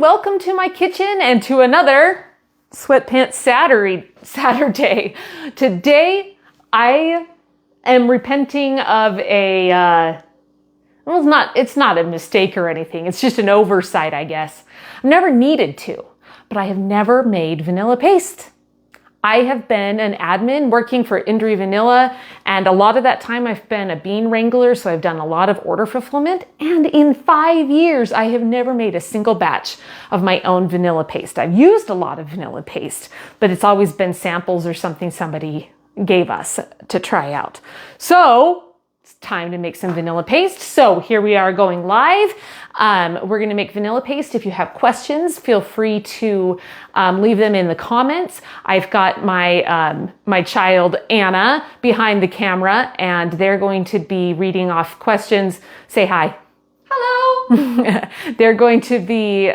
welcome to my kitchen and to another Sweatpants Saturday. Today, I am repenting of it's not a mistake or anything. It's just an oversight, I guess. I've never needed to, but I have never made vanilla paste. I have been an admin working for Indri Vanilla, and a lot of that time I've been a bean wrangler, so I've done a lot of order fulfillment. And in 5 years, I have never made a single batch of my own vanilla paste. I've used a lot of vanilla paste, but it's always been samples or something somebody gave us to try out. So it's time to make some vanilla paste. So here we are going live. We're going to make vanilla paste. If you have questions, feel free to leave them in the comments. I've got my my child Anna behind the camera, and they're going to be reading off questions. Say hi. Hello. They're going to be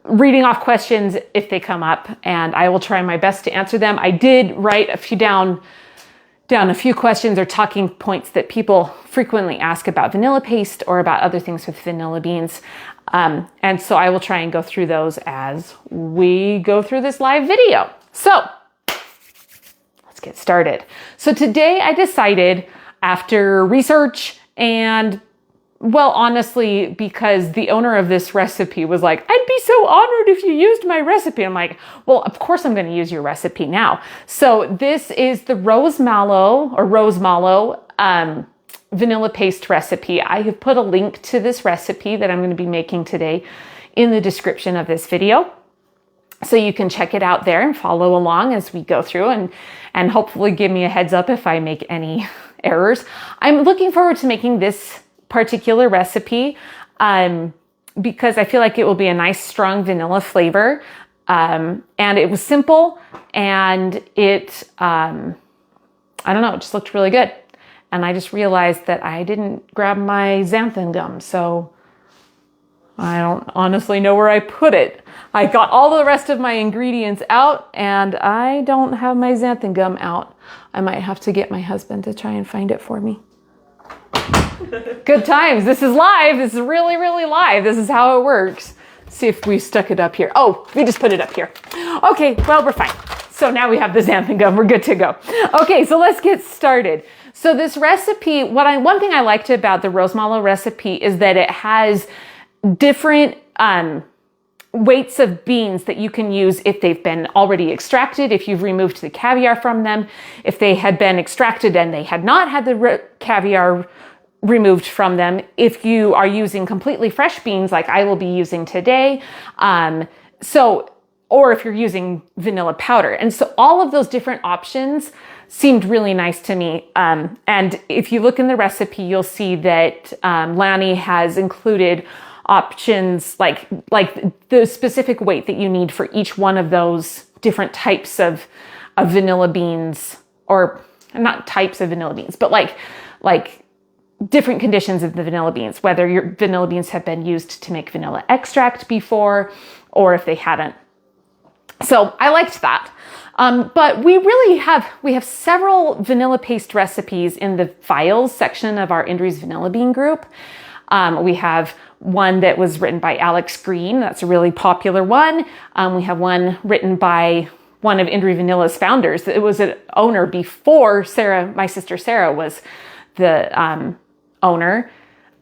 reading off questions if they come up, and I will try my best to answer them. I did write a few down a few questions or talking points that people frequently ask about vanilla paste or about other things with vanilla beans. And so I will try and go through those as we go through this live video. So let's get started. So today I decided, after research and, well, honestly, because the owner of this recipe was like, I'd be so honored if you used my recipe. I'm like, well, of course I'm going to use your recipe now. So this is the rose mallow vanilla paste recipe. I have put a link to this recipe that I'm going to be making today in the description of this video. So you can check it out there and follow along as we go through and hopefully give me a heads up if I make any errors. I'm looking forward to making this particular recipe because I feel like it will be a nice strong vanilla flavor, and it was simple, and it I don't know, it just looked really good. And I just realized that I didn't grab my xanthan gum, so I don't honestly know where I put it. I got all the rest of my ingredients out, and I don't have my xanthan gum out. I might have to get my husband to try and find it for me. Good times. This is live. This is really, really live. This is how it works. See if we stuck it up here. Oh, we just put it up here. Okay, well, we're fine. So now we have the xanthan gum. We're good to go. Okay, so let's get started. So this recipe, one thing I liked about the rose mallow recipe is that it has different weights of beans that you can use if they've been already extracted, if you've removed the caviar from them, if they had been extracted and they had not had the caviar removed from them, if you are using completely fresh beans like I will be using today, or if you're using vanilla powder. And so all of those different options seemed really nice to me. And if you look in the recipe, you'll see that Lanny has included options like the specific weight that you need for each one of those different types of vanilla beans, or not types of vanilla beans, but like different conditions of the vanilla beans, whether your vanilla beans have been used to make vanilla extract before or if they hadn't. So I liked that. But we have several vanilla paste recipes in the files section of our Indri's Vanilla Bean group. We have one that was written by Alex Green. That's a really popular one. We have one written by one of Indri Vanilla's founders. It was an owner before Sarah, my sister Sarah, was the owner.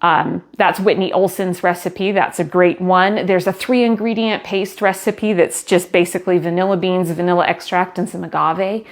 That's Whitney Olson's recipe. That's a great one. There's a 3-ingredient paste recipe that's just basically vanilla beans, vanilla extract, and some agave.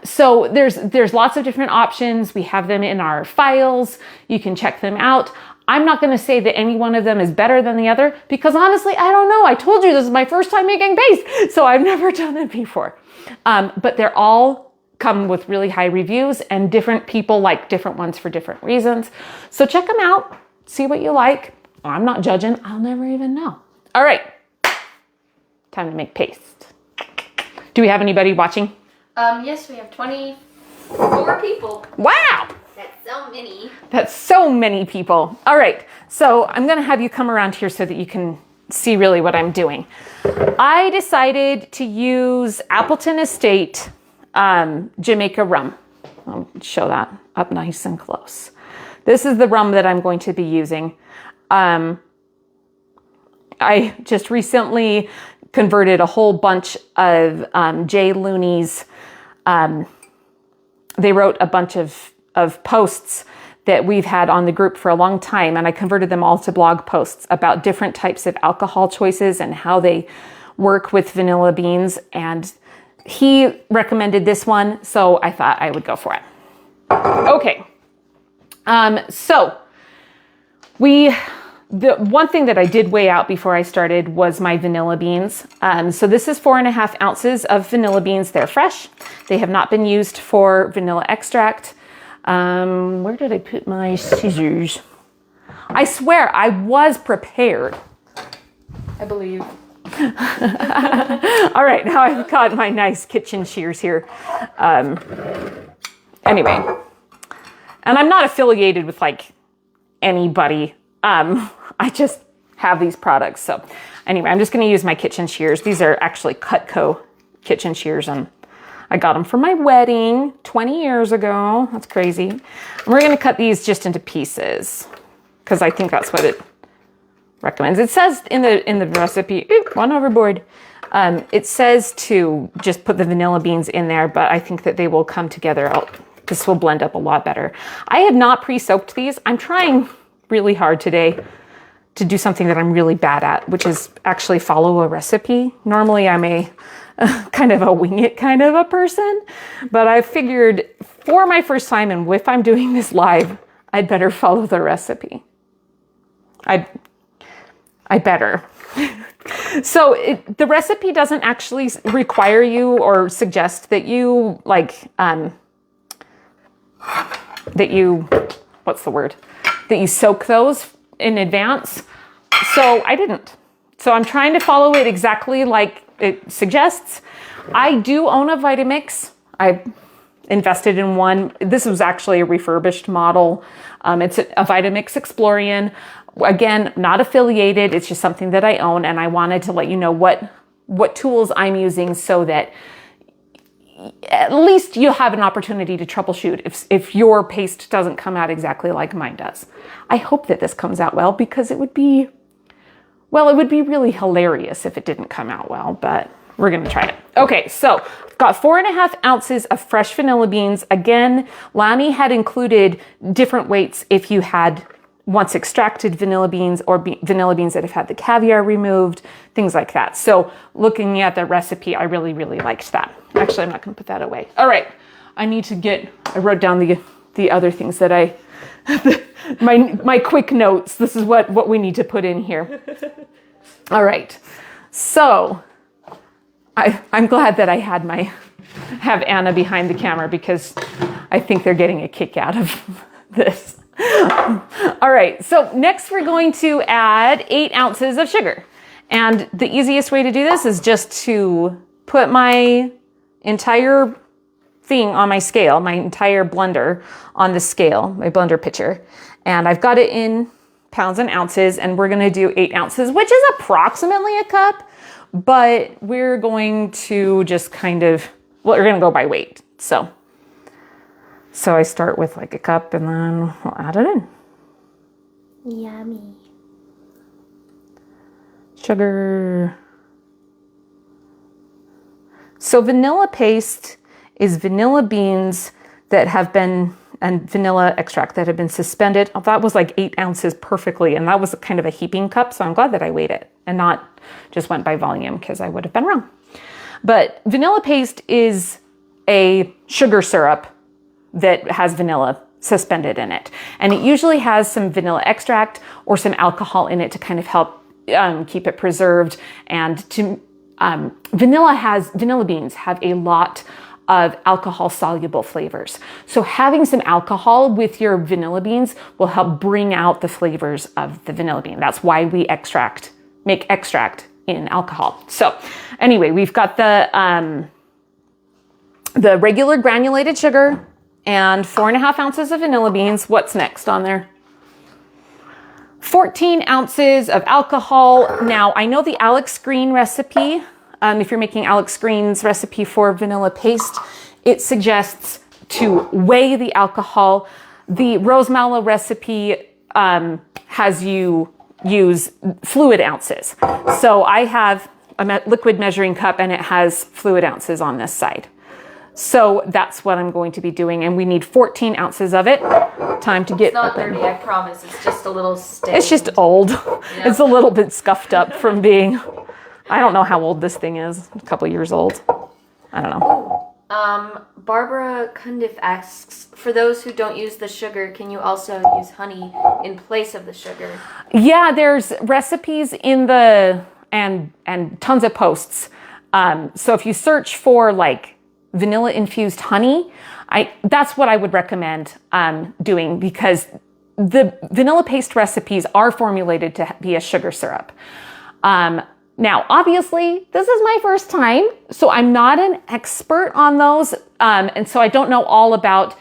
So there's lots of different options. We have them in our files. You can check them out. I'm not going to say that any one of them is better than the other because honestly, I don't know. I told you this is my first time making paste, so I've never done it before. But they're all come with really high reviews, and different people like different ones for different reasons. So check them out, see what you like. I'm not judging. I'll never even know. All right, time to make paste. Do we have anybody watching? Yes, we have 24 people. Wow. That's so many. That's so many people. All right, so I'm going to have you come around here so that you can see really what I'm doing. I decided to use Appleton Estate Jamaica rum. I'll show that up nice and close. This is the rum that I'm going to be using. I just recently converted a whole bunch of Jay Looney's. They wrote a bunch of posts that we've had on the group for a long time, and I converted them all to blog posts about different types of alcohol choices and how they work with vanilla beans. And he recommended this one, so I thought I would go for it. Okay. So the one thing that I did weigh out before I started was my vanilla beans. So this is 4.5 ounces of vanilla beans. They're fresh. They have not been used for vanilla extract. Where did I put my scissors? I swear I was prepared. I believe. All right, now I've got my nice kitchen shears here. Anyway, and I'm not affiliated with like anybody. I just have these products. So anyway, I'm just going to use my kitchen shears. These are actually Cutco kitchen shears, and I got them for my wedding 20 years ago. That's crazy. And we're going to cut these just into pieces because I think that's what it recommends. It says in the recipe, one overboard. It says to just put the vanilla beans in there, but I think that they will come together. This will blend up a lot better. I have not pre-soaked these. I'm trying really hard today to do something that I'm really bad at, which is actually follow a recipe. Normally I'm a kind of a wing it kind of a person, but I figured for my first time, and if I'm doing this live, I'd better follow the recipe. I better. So the recipe doesn't actually require you or suggest that you that you soak those in advance. So I didn't. So I'm trying to follow it exactly like it suggests. I do own a Vitamix. I invested in one. This was actually a refurbished model. It's a Vitamix Explorian. Again, not affiliated. It's just something that I own, and I wanted to let you know what tools I'm using so that at least you'll have an opportunity to troubleshoot if your paste doesn't come out exactly like mine does. I hope that this comes out well, because it would be really hilarious if it didn't come out well, but we're going to try it. Okay, so I've got 4.5 ounces of fresh vanilla beans. Again, Lani had included different weights if you had once extracted vanilla beans or vanilla beans that have had the caviar removed, things like that. So looking at the recipe, I really, really liked that. Actually, I'm not going to put that away. All right, I wrote down the other things that my quick notes. This is what we need to put in here. All right, so I'm glad that I have Anna behind the camera, because I think they're getting a kick out of this. All right, so next we're going to add 8 ounces of sugar. And the easiest way to do this is just to put my entire thing on my scale, my entire blender on the scale, my blender pitcher. And I've got it in pounds and ounces, and we're gonna do 8 ounces, which is approximately a cup, but we're going to just we're gonna go by weight. So I start with like a cup, and then we'll add it in. Yummy. Sugar. So vanilla paste is vanilla beans that have been, and vanilla extract that have been suspended. That was like 8 ounces perfectly, and that was kind of a heaping cup, so I'm glad that I weighed it and not just went by volume, because I would have been wrong. But vanilla paste is a sugar syrup that has vanilla suspended in it. And it usually has some vanilla extract or some alcohol in it to kind of help keep it preserved. And vanilla beans have a lot of alcohol soluble flavors. So having some alcohol with your vanilla beans will help bring out the flavors of the vanilla bean. That's why we make extract in alcohol. So anyway, we've got the regular granulated sugar and 4.5 ounces of vanilla beans. What's next on there? 14 ounces of alcohol. Now, I know the Alex Green recipe, if you're making Alex Green's recipe for vanilla paste, it suggests to weigh the alcohol. The Rose Mallow recipe has you use fluid ounces. So I have a liquid measuring cup and it has fluid ounces on this side. So that's what I'm going to be doing. And we need 14 ounces of it. Time to get It's not open. dirty, I promise. It's just a little stained. It's just old. Yeah. It's a little bit scuffed up from being, I don't know how old this thing is. A couple years old. I don't know. Barbara Cundiff asks, for those who don't use the sugar, can you also use honey in place of the sugar? Yeah, there's recipes in the, and tons of posts. So if you search for like vanilla infused honey, that's what I would recommend doing, because the vanilla paste recipes are formulated to be a sugar syrup. Now, obviously, this is my first time, so I'm not an expert on those. And so I don't know all about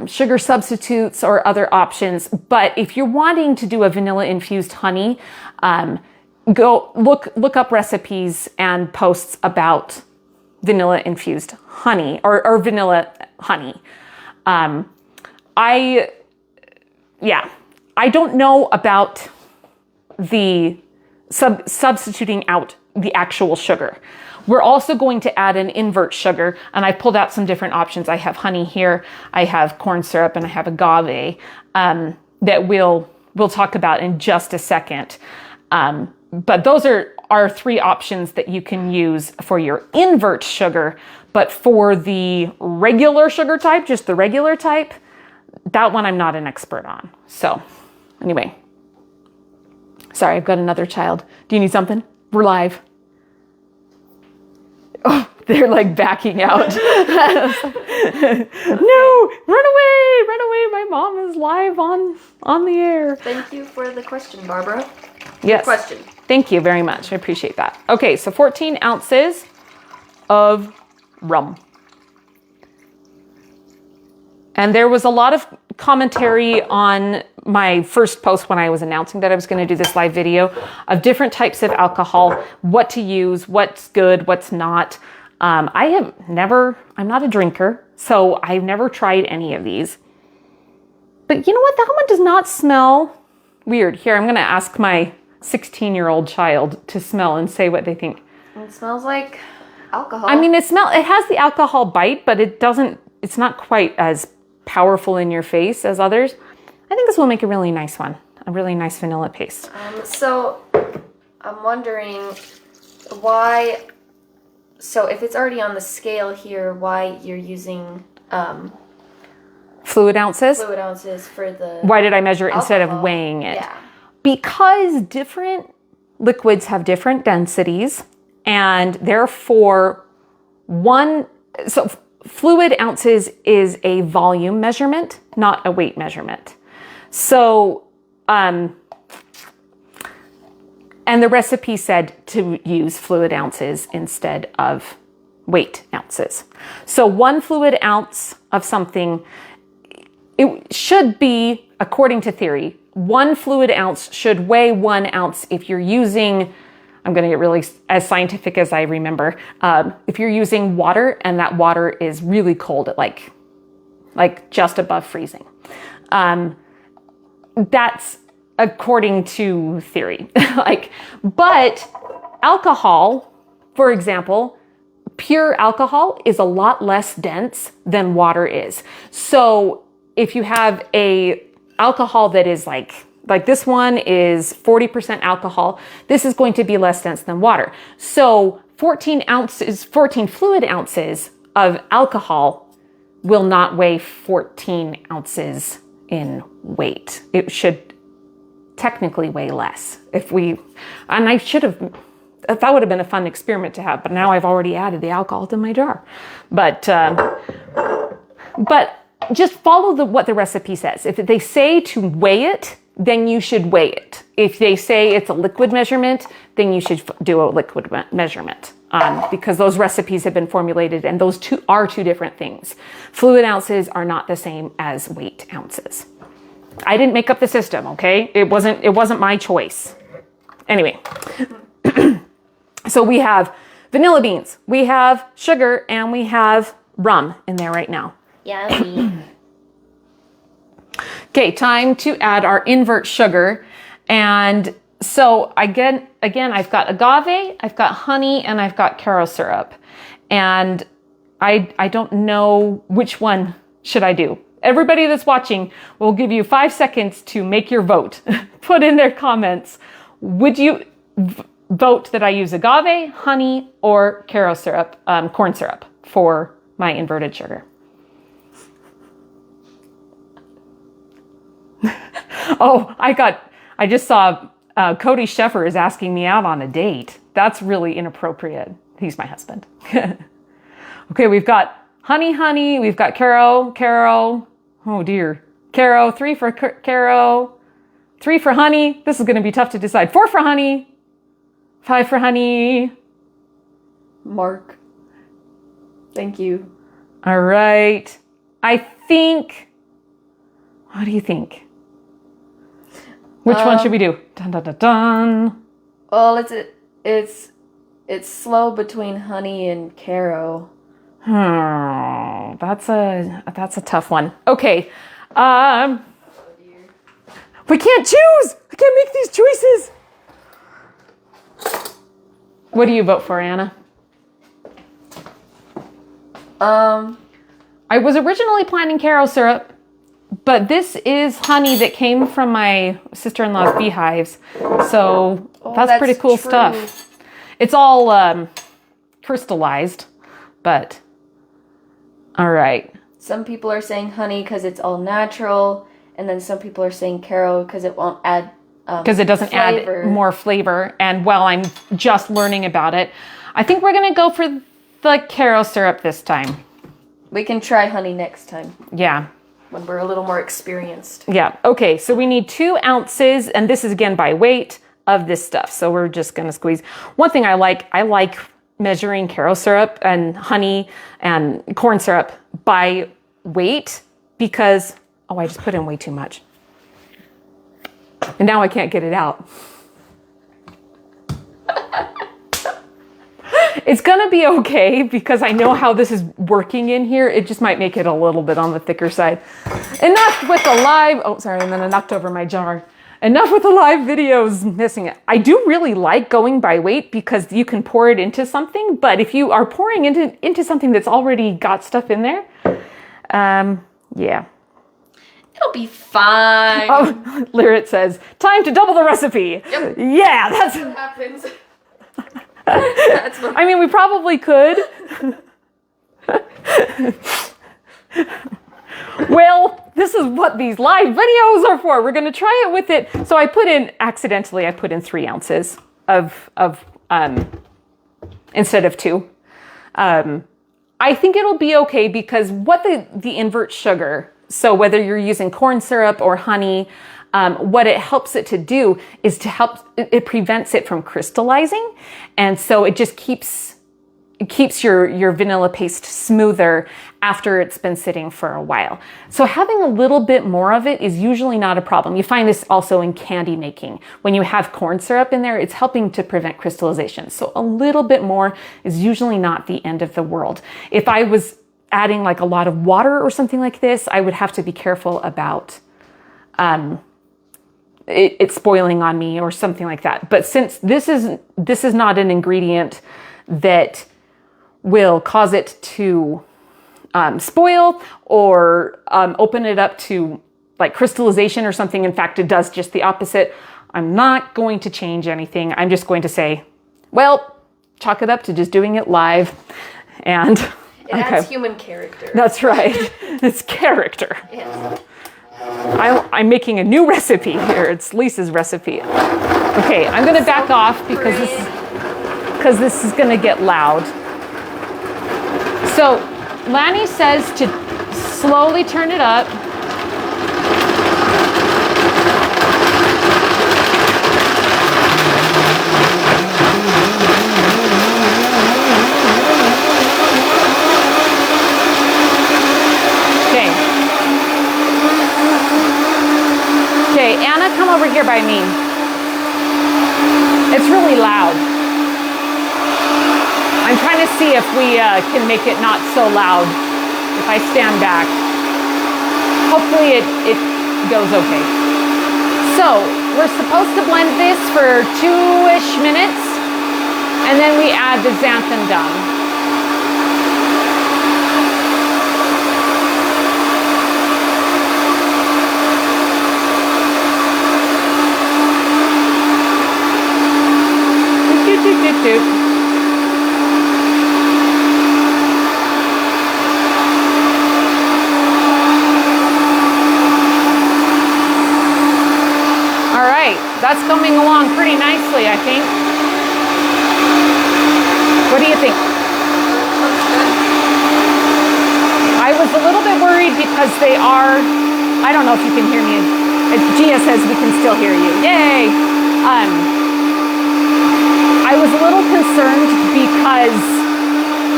sugar substitutes or other options. But if you're wanting to do a vanilla infused honey, go look up recipes and posts about vanilla infused honey or vanilla honey. I don't know about the substituting out the actual sugar. We're also going to add an invert sugar, and I pulled out some different options. I have honey here, I have corn syrup, and I have agave that we'll talk about in just a second. But those are three options that you can use for your invert sugar. But for the regular sugar type, just the regular type, that one I'm not an expert on. So anyway. Sorry, I've got another child. Do you need something? We're live. Oh, they're like backing out. No, run away. My mom is live on the air. Thank you for the question, Barbara. Yes. Question. Thank you very much. I appreciate that. Okay, so 14 ounces of rum. And there was a lot of commentary on my first post when I was announcing that I was going to do this live video of different types of alcohol, what to use, what's good, what's not. I'm not a drinker, so I've never tried any of these. But you know what? That one does not smell weird. Here, I'm going to ask my 16-year-old child to smell and say what they think. It smells like alcohol. I mean, it has the alcohol bite, but it's not quite as powerful in your face as others. I think this will make a really nice one, a really nice vanilla paste. So I'm wondering why, so if it's already on the scale here, why you're using Fluid ounces? fluid ounces for the Why did I measure it instead of alcohol. weighing it? Yeah. Because different liquids have different densities, and therefore fluid ounces is a volume measurement, not a weight measurement. So, and the recipe said to use fluid ounces instead of weight ounces. So 1 fluid ounce of something, it should be, according to theory, 1 fluid ounce should weigh 1 ounce if you're using, I'm going to get really as scientific as I remember, if you're using water and that water is really cold at like just above freezing. That's according to theory. But alcohol, for example, pure alcohol is a lot less dense than water is. So if you have a alcohol that is like this one is 40% alcohol, this is going to be less dense than water. So 14 fluid ounces of alcohol will not weigh 14 ounces in weight. It should technically weigh less. That would have been a fun experiment to have, but now I've already added the alcohol to my jar. But just follow what the recipe says. If they say to weigh it, then you should weigh it. If they say it's a liquid measurement, then you should do a liquid measurement. Because those recipes have been formulated and those are two different things. Fluid ounces are not the same as weight ounces. I didn't make up the system, okay? It wasn't my choice. Anyway, so we have vanilla beans, we have sugar, and we have rum in there right now. Yummy. Okay, time to add our invert sugar. And so again, I've got agave, I've got honey, and I've got caro syrup. And I don't know which one should I do. Everybody that's watching, will give you 5 seconds to make your vote. Put in their comments. Would you vote that I use agave, honey, or caro syrup, corn syrup for my inverted sugar? Oh, I just saw Cody Sheffer is asking me out on a date. That's really inappropriate. He's my husband. Okay, we've got honey, we've got caro. Oh dear. Caro, 3 for caro, 3 for honey. This is going to be tough to decide. 4 for honey, 5 for honey. Mark. Thank you. All right. What do you think? Which one should we do? Dun, dun, dun, dun. Well, it's slow between honey and caro. That's a tough one. Okay. Oh dear. We can't choose. I can't make these choices. What do you vote for, Anna? I was originally planning caro syrup, but this is honey that came from my sister-in-law's beehives. So that's pretty cool stuff. It's all crystallized, but all right. Some people are saying honey because it's all natural, and then some people are saying caro because it won't add because it doesn't flavor. add more flavor. And while I'm just learning about it, I think we're gonna go for the caro syrup this time. We can try honey next time. Yeah. When we're a little more experienced. Yeah. Okay. So we need 2 ounces, and this is again by weight of this stuff. So we're just gonna squeeze. One thing I like measuring caro syrup and honey and corn syrup by weight because I just put in way too much. And now I can't get it out. It's gonna be okay because I know how this is working in here. It just might make it a little bit on the thicker side. Enough with the live, and then I knocked over my jar. Enough with the live videos missing it. I do really like going by weight because you can pour it into something, but if you are pouring into something that's already got stuff in there, yeah. It'll be fine. Oh, Lyrit says, time to double the recipe. Yep. Yeah, that's what happens. That's what I mean, we probably could. Well, this is what these live videos are for. We're going to try it with it. So I put in 3 ounces of instead of 2. I think it'll be okay because what the invert sugar, so whether you're using corn syrup or honey, what it helps it to do is it prevents it from crystallizing. And so it just keeps your vanilla paste smoother after it's been sitting for a while. So having a little bit more of it is usually not a problem. You find this also in candy making. When you have corn syrup in there, it's helping to prevent crystallization. So a little bit more is usually not the end of the world. If I was adding like a lot of water or something like this, I would have to be careful about it spoiling on me or something like that. But since this is not an ingredient that will cause it to spoil or open it up to like crystallization or something. In fact, it does just the opposite. I'm not going to change anything. I'm just going to say, well, chalk it up to just doing it live. And it adds human character. That's right. It's character. Yes. I'm making a new recipe here. It's Lisa's recipe. Okay, I'm going to back off because this is going to get loud. So Lanny says to slowly turn it up. Okay, Anna, come over here by me. It's really loud. I'm trying to see if we can make it not so loud if I stand back. Hopefully it goes okay. So we're supposed to blend this for 2-ish minutes, and then we add the xanthan gum. All right, that's coming along pretty nicely, I think. What do you think? I was a little bit worried because they are, I don't know if you can hear me. Gia says we can still hear you. Yay! I was a little concerned because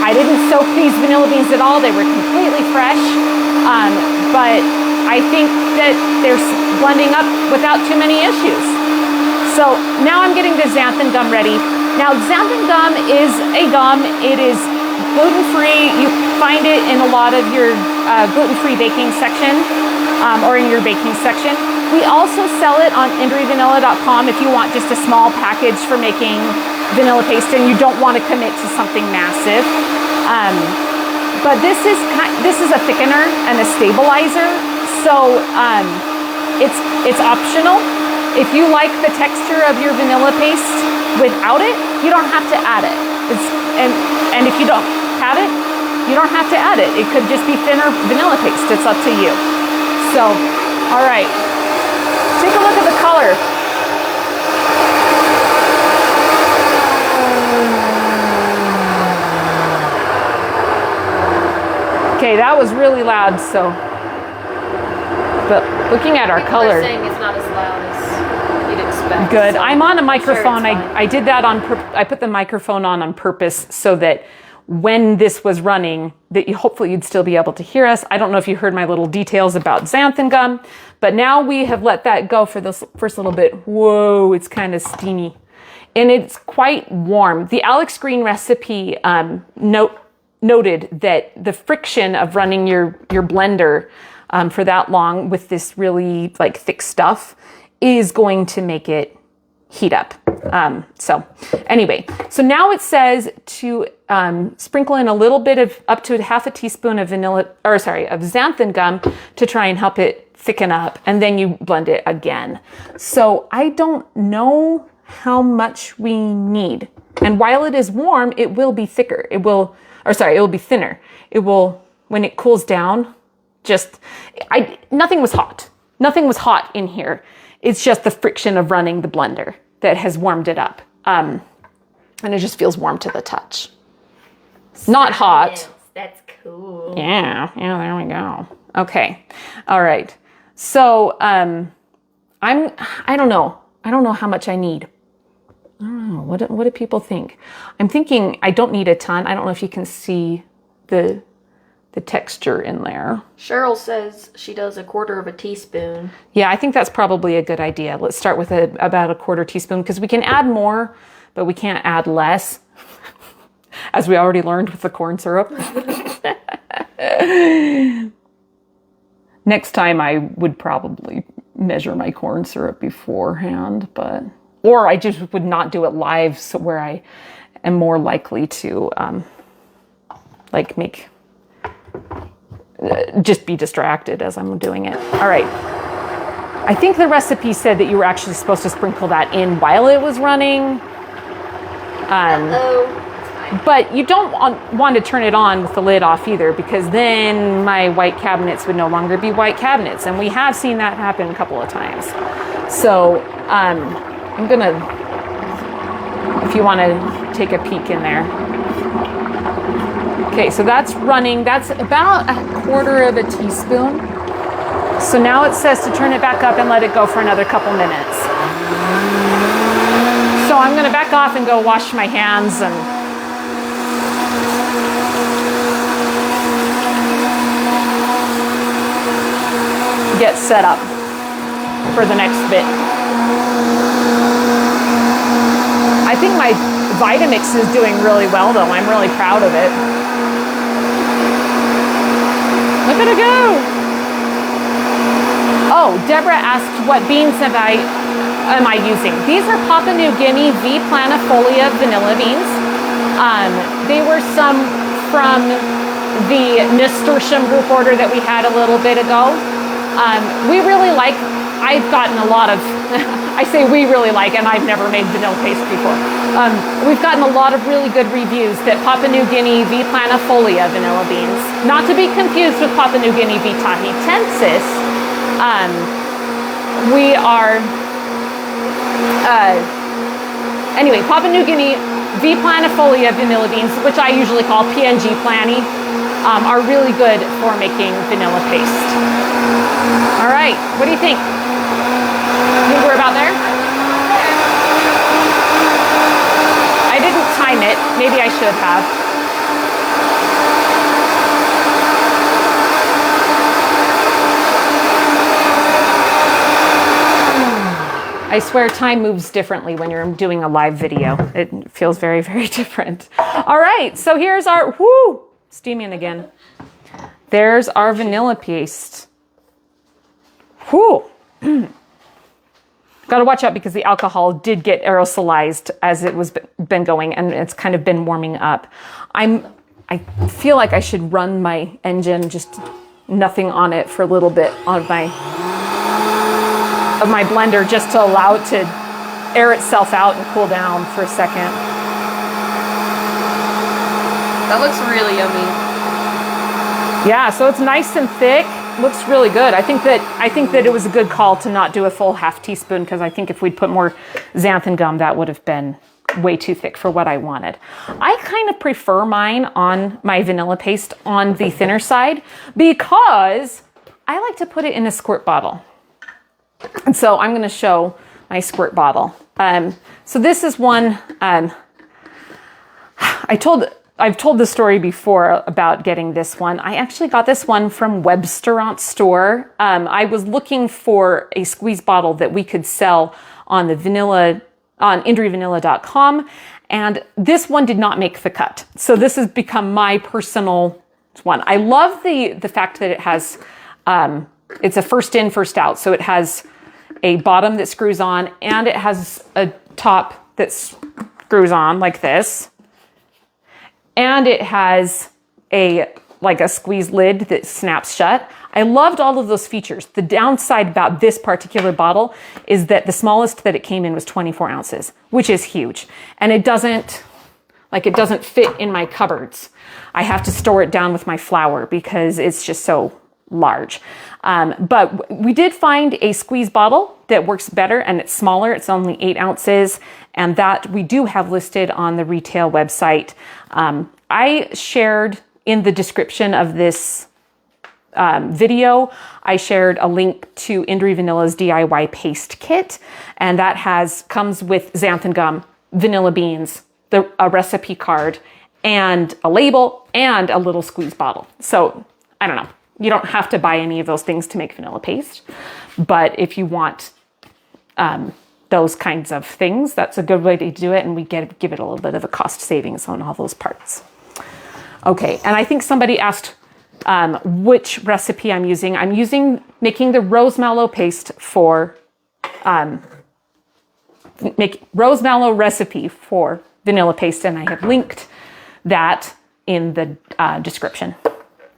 I didn't soak these vanilla beans at all. They were completely fresh, but I think that they're blending up without too many issues. So now I'm getting the xanthan gum ready. Now xanthan gum is a gum. It is gluten-free. You find it in a lot of your gluten-free baking section or in your baking section. We also sell it on indrivanilla.com if you want just a small package for making vanilla paste and you don't want to commit to something massive. But this is a thickener and a stabilizer, so it's optional. If you like the texture of your vanilla paste without it, you don't have to add it. And if you don't have it, you don't have to add it. It could just be thinner vanilla paste. It's up to you. So, all right. Take a look at the color. Okay, that was really loud, so. But looking at our color. People are saying it's not as loud as you'd expect. Good. So I'm on a microphone. Sure, I did that I put the microphone on purpose so that when this was running, that hopefully you'd still be able to hear us. I don't know if you heard my little details about xanthan gum, but now we have let that go for this first little bit. Whoa, it's kind of steamy. And it's quite warm. The Alex Green recipe noted that the friction of running your blender for that long with this really like thick stuff is going to make it heat up. So anyway, so now it says to sprinkle in a little bit of up to half a teaspoon of xanthan gum to try and help it thicken up, and then you blend it again. So I don't know how much we need. And while it is warm, it will be thicker. It will be thinner. It will, when it cools down, nothing was hot. Nothing was hot in here. It's just the friction of running the blender that has warmed it up. And it just feels warm to the touch. Not hot. That's cool. Yeah, there we go. Okay. All right. So, I don't know. I don't know how much I need. I don't know. What do people think? I'm thinking I don't need a ton. I don't know if you can see the texture in there. Cheryl says she does 1/4 teaspoon. Yeah, I think that's probably a good idea. Let's start with about 1/4 teaspoon because we can add more, but we can't add less, as we already learned with the corn syrup. Next time I would probably measure my corn syrup beforehand, or I just would not do it live, so where I am more likely to just be distracted as I'm doing it. All right. I think the recipe said that you were actually supposed to sprinkle that in while it was running. But you don't want to turn it on with the lid off either, because then my white cabinets would no longer be white cabinets. And we have seen that happen a couple of times. So I'm going to, if you want to take a peek in there. Okay, so that's running. That's about 1/4 teaspoon. So now it says to turn it back up and let it go for another couple minutes. So I'm going to back off and go wash my hands and get set up for the next bit. I think my Vitamix is doing really well though. I'm really proud of it. Look at it go. Oh, Deborah asked what beans have I am I using? These are Papua New Guinea V. planifolia vanilla beans. They were some from the nasturtium group order that we had a little bit ago. We really like, I've gotten a lot of, I say we really like, and I've never made vanilla paste before. We've gotten a lot of really good reviews that Papua New Guinea V. planifolia vanilla beans, not to be confused with Papua New Guinea V. tahitensis. We are, anyway, Papua New Guinea V. planifolia vanilla beans, which I usually call PNG planny, are really good for making vanilla paste. All right, what do you think? Think we're about there? I didn't time it. Maybe I should have. I swear time moves differently when you're doing a live video. It feels very, very different. All right, so here's our, whoo, steaming again. There's our vanilla paste. Whoo. Got to watch out because the alcohol did get aerosolized as it was been going, and it's kind of been warming up. I feel like I should run my engine, just nothing on it for a little bit on my blender, just to allow it to air itself out and cool down for a second. That looks really yummy. Yeah, so it's nice and thick. Looks really good. I think that it was a good call to not do a full half teaspoon, because I think if we'd put more xanthan gum, that would have been way too thick for what I wanted. I kind of prefer mine on my vanilla paste on the thinner side because I like to put it in a squirt bottle. And so I'm going to show my squirt bottle. So this is one, I've told the story before about getting this one. I actually got this one from Webstaurant store. I was looking for a squeeze bottle that we could sell on the vanilla, on indrivanilla.com, and this one did not make the cut. So this has become my personal one. I love the fact that it has, it's a first in, first out. So it has a bottom that screws on, and it has a top that screws on like this. And it has a squeeze lid that snaps shut. I loved all of those features. The downside about this particular bottle is that the smallest that it came in was 24 ounces, which is huge. And it doesn't fit in my cupboards. I have to store it down with my flour because it's just so large. But we did find a squeeze bottle that works better, and it's smaller. It's only 8 ounces, and that we do have listed on the retail website. I shared in the description of this video, I shared a link to Indri Vanilla's DIY paste kit, and that comes with xanthan gum, vanilla beans, a recipe card, and a label, and a little squeeze bottle. So I don't know. You don't have to buy any of those things to make vanilla paste, but if you want those kinds of things, that's a good way to do it, and we give it a little bit of a cost savings on all those parts. Okay, and I think somebody asked which recipe I'm using. I'm making the rose mallow paste for, rose mallow recipe for vanilla paste, and I have linked that in the description.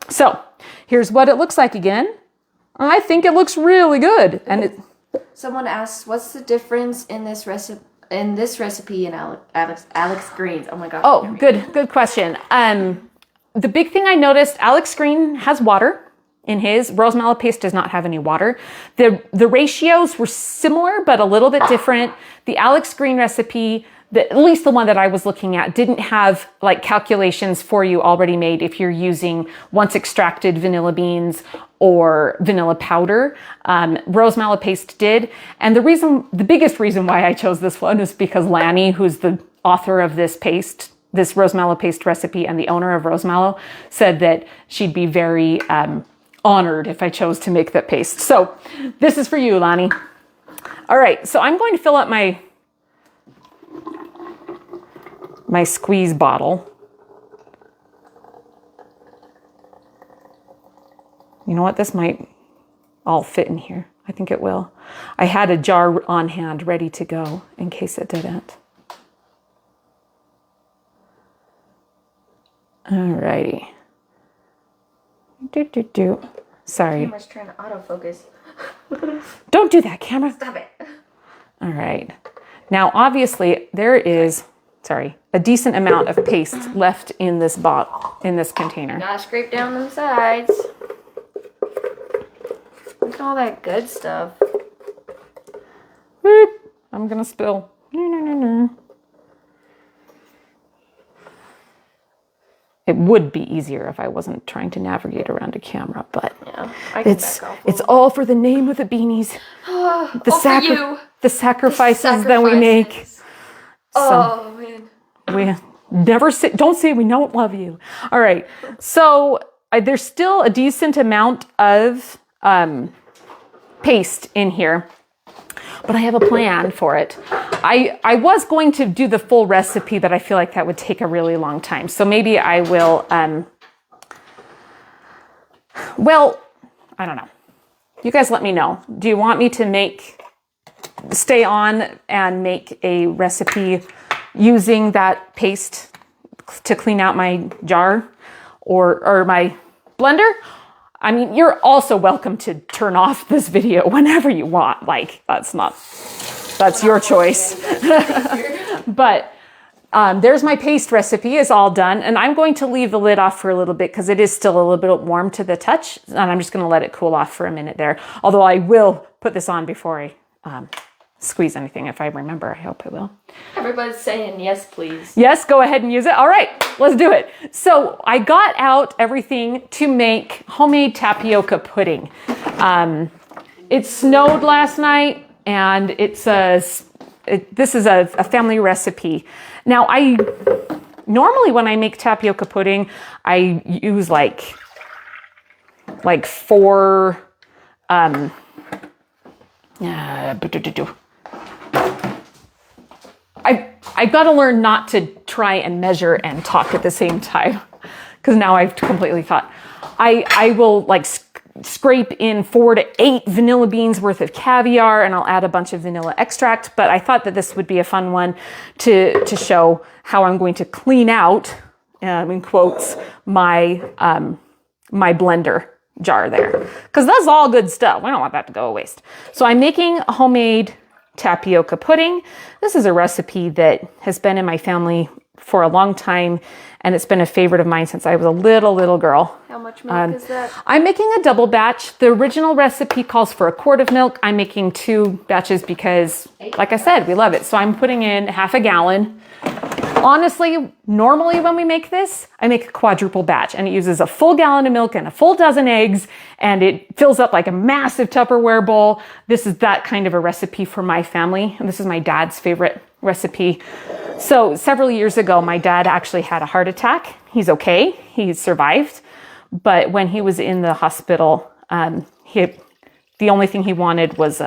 So here's what it looks like again. I think it looks really good. And someone asks, what's the difference in this recipe and Alex Green's? Oh my god. Oh, good question. The big thing I noticed, Alex Green has water in his. Rose mallow paste does not have any water. The ratios were similar, but a little bit different. The Alex Green recipe, at least the one that I was looking at, didn't have like calculations for you already made if you're using once extracted vanilla beans or vanilla powder. Rose mallow paste did. And the biggest reason why I chose this one is because Lanny, who's the author of this paste, this rose mallow paste recipe, and the owner of Rose Mallow, said that she'd be very honored if I chose to make that paste. So this is for you, Lanny. All right, so I'm going to fill up my squeeze bottle. You know what? This might all fit in here. I think it will. I had a jar on hand ready to go in case it didn't. Alrighty. Sorry. Camera's trying to autofocus. Don't do that, camera. Stop it. All right. Now, obviously, there is, a decent amount of paste left in this container. Gotta scrape down them sides. Look at all that good stuff. Boop. I'm gonna spill. No. It would be easier if I wasn't trying to navigate around a camera, but yeah, I can back off. It's all for the name of the beanies. The sacrifices that we make. Oh man. We never say, don't say we don't love you. All right. So there's still a decent amount of paste in here, but I have a plan for it. I was going to do the full recipe, but I feel like that would take a really long time. So maybe I will, well, I don't know. You guys let me know. Do you want me to stay on and make a recipe using that paste to clean out my jar or my blender? I mean, you're also welcome to turn off this video whenever you want. Like, that's your choice. But there's my paste recipe is all done. And I'm going to leave the lid off for a little bit because it is still a little bit warm to the touch. And I'm just going to let it cool off for a minute there. Although I will put this on before I squeeze anything if I remember. I hope I will. Everybody's saying yes, please. Yes, go ahead and use it. All right, let's do it. So I got out everything to make homemade tapioca pudding. It snowed last night, and this is a family recipe. Now, normally when I make tapioca pudding, I use like 4. I've got to learn not to try and measure and talk at the same time because now I've completely thought. I will scrape in 4 to 8 vanilla beans worth of caviar, and I'll add a bunch of vanilla extract. But I thought that this would be a fun one to show how I'm going to clean out, in quotes, my blender jar there, because that's all good stuff. We don't want that to go to waste. So I'm making a homemade tapioca pudding. This is a recipe that has been in my family for a long time, and it's been a favorite of mine since I was a little girl. How much milk is that? I'm making a double batch. The original recipe calls for a quart of milk. I'm making 2 batches because, like I said, we love it. So I'm putting in half a gallon. Honestly, normally when we make this, I make a quadruple batch, and it uses a full gallon of milk and a full dozen eggs, and it fills up like a massive Tupperware bowl. This is that kind of a recipe for my family, and this is my dad's favorite recipe. So several years ago, my dad actually had a heart attack. He's okay. He survived. But when he was in the hospital, the only thing he wanted was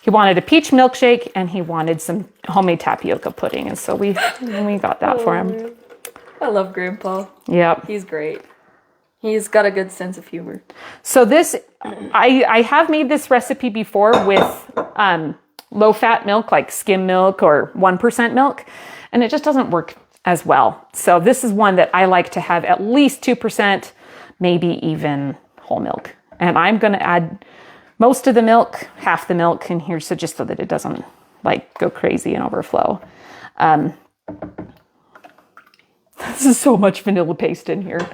he wanted a peach milkshake, and he wanted some homemade tapioca pudding. And so we got that for him. I love Grandpa. Yep. He's great. He's got a good sense of humor. So this, I have made this recipe before with low-fat milk, like skim milk or 1% milk, and it just doesn't work as well. So this is one that I like to have at least 2%, maybe even whole milk. And I'm going to add most of the milk, half the milk in here, so just so that it doesn't go crazy and overflow. This is so much vanilla paste in here.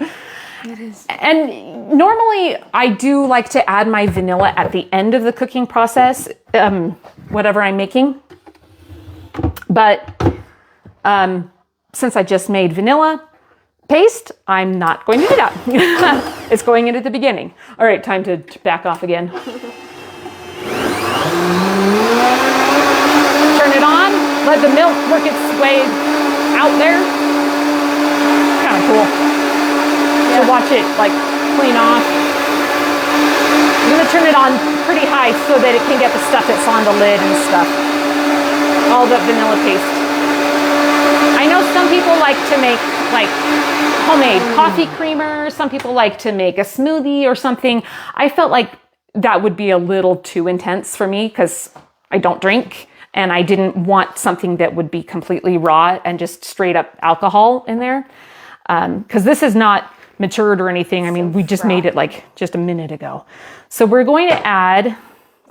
It is. And normally I do like to add my vanilla at the end of the cooking process, whatever I'm making. But since I just made vanilla paste, I'm not going to do that. It's going in at the beginning. All right, time to back off again. Turn it on, let the milk work its way out there. Kind of cool to watch it clean off. I'm gonna turn it on pretty high so that it can get the stuff that's on the lid and stuff. All the vanilla paste. I know some people like to make homemade coffee creamer. Some people like to make a smoothie or something. I felt like that would be a little too intense for me because I don't drink. And I didn't want something that would be completely raw and just straight up alcohol in there. Because this is not matured or anything. I mean, we just made it like just a minute ago. So we're going to add,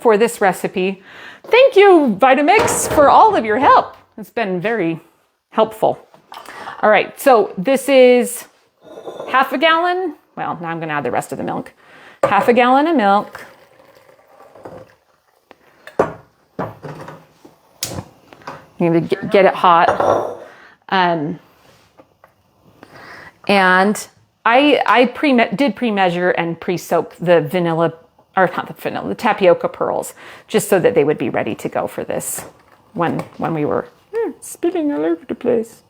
for this recipe, thank you, Vitamix, for all of your help. It's been very helpful. All right, so this is half a gallon. Well, now I'm going to add the rest of the milk. Half a gallon of milk. You need to get it hot. And I did pre-measure and pre-soak the the tapioca pearls, just so that they would be ready to go for this when we were spitting all over the place.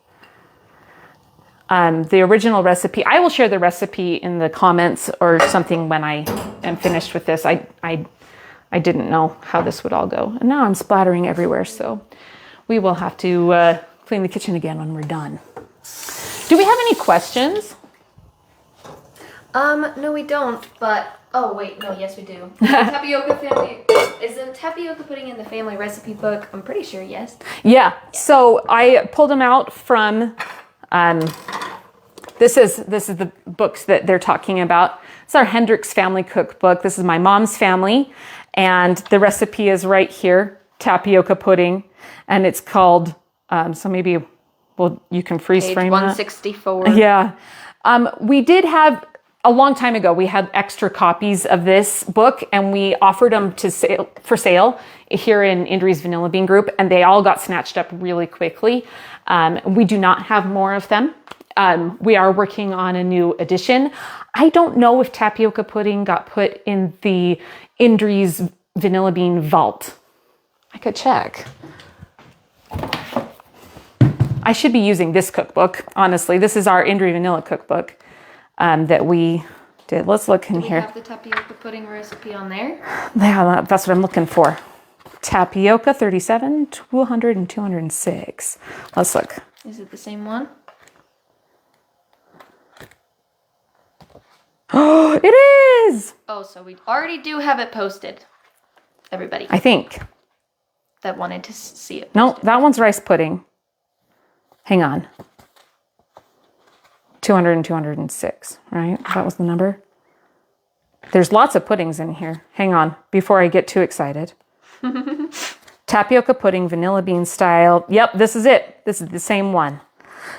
The original recipe, I will share the recipe in the comments or something when I am finished with this. I didn't know how this would all go. And now I'm splattering everywhere, so we will have to clean the kitchen again when we're done. Do we have any questions? No, we don't, but, oh, wait, no, yes, we do. Is the tapioca pudding in the family recipe book? I'm pretty sure, yes. Yeah. So I pulled them out from, this is the books that they're talking about. It's our Hendricks family cookbook. This is my mom's family, and the recipe is right here, tapioca pudding, and it's called, so maybe, well, you can freeze Page frame 164. that. Yeah. We did have, a long time ago, we had extra copies of this book, and we offered them for sale here in Indri's Vanilla Bean group, and they all got snatched up really quickly. We do not have more of them. We are working on a new edition. I don't know if tapioca pudding got put in the Indri's Vanilla Bean vault. I could check. I should be using this cookbook, honestly. This is our Indri Vanilla cookbook. That we did. Let's look in here. Do we have the tapioca pudding recipe on there? Yeah, that's what I'm looking for. Tapioca 37, 200, and 206. Let's look. Is it the same one? Oh, it is! Oh, so we already do have it posted. Everybody I think. that wanted to see it posted. No, that one's rice pudding. Hang on. 200 and 206, right? That was the number. There's lots of puddings in here. Hang on, before I get too excited. Tapioca pudding, vanilla bean style. Yep, this is it. This is the same one.